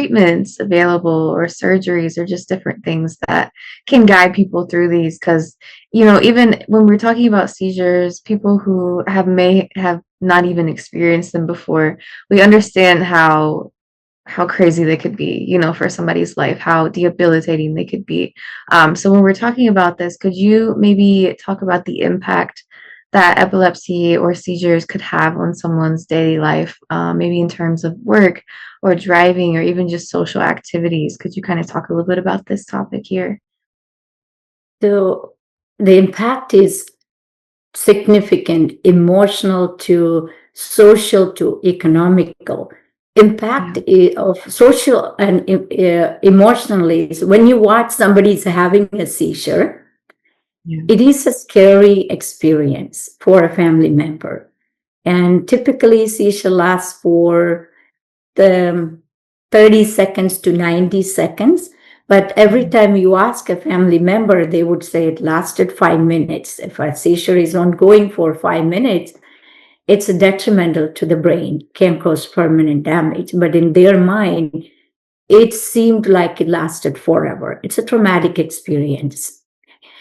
treatments available or surgeries or just different things that can guide people through these? Because, even when we're talking about seizures, people who may have not even experienced them before, we understand how crazy they could be, for somebody's life, how debilitating they could be. So when we're talking about this, could you maybe talk about the impact that epilepsy or seizures could have on someone's daily life, maybe in terms of work or driving or even just social activities? Could you kind of talk a little bit about this topic here? So the impact is significant, emotional to social to economical. Impact of social and emotionally is when you watch somebody's having a seizure, Yeah. it is a scary experience for a family member. And typically seizure lasts for the 30 seconds to 90 seconds. But every time you ask a family member, they would say it lasted 5 minutes. If a seizure is ongoing for 5 minutes, it's detrimental to the brain, can cause permanent damage. But in their mind, it seemed like it lasted forever. It's a traumatic experience.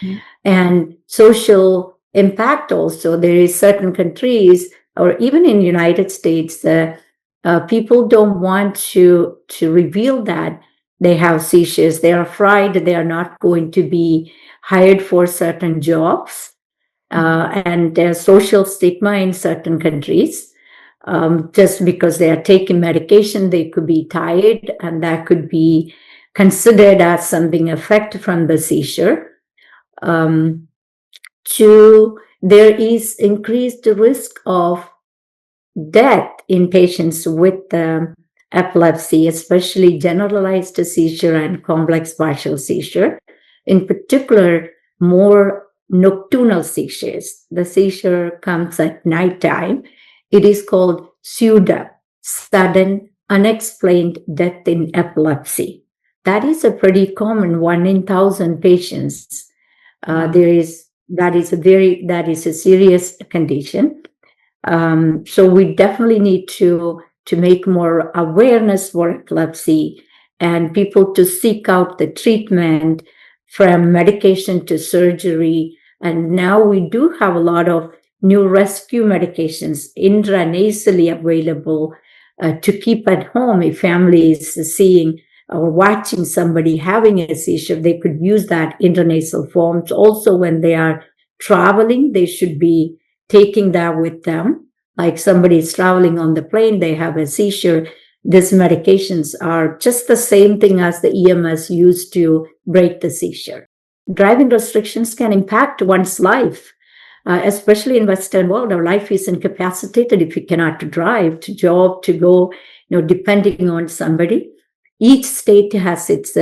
Yeah. And social impact also, there is certain countries, or even in United States, people don't want to reveal that they have seizures. They are afraid they are not going to be hired for certain jobs, and there's social stigma in certain countries. Just because they are taking medication, they could be tired, and that could be considered as something effect from the seizure. There is increased risk of death in patients with epilepsy, especially generalized seizure and complex partial seizure. In particular, more nocturnal seizures. The seizure comes at nighttime. It is called SUDEP, sudden unexplained death in epilepsy. That is a pretty common 1 in 1,000 patients. That is a serious condition. So we definitely need to make more awareness for epilepsy and people to seek out the treatment from medication to surgery. And now we do have a lot of new rescue medications intranasally available to keep at home. If family is seeing or watching somebody having a seizure, they could use that intranasal forms. Also, when they are traveling, they should be taking that with them. Like somebody is traveling on the plane, they have a seizure. These medications are just the same thing as the EMS used to break the seizure. Driving restrictions can impact one's life, especially in Western world. Our life is incapacitated if you cannot drive to job, to go, depending on somebody. Each state has its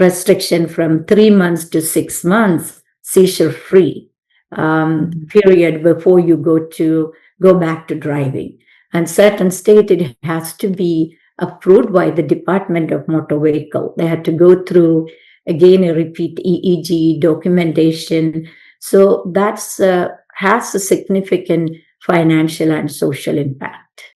restriction from 3 months to 6 months seizure-free period before you go back to driving. And certain state, it has to be approved by the Department of Motor Vehicle. They had to go through, again, a repeat EEG documentation. So that's has a significant financial and social impact.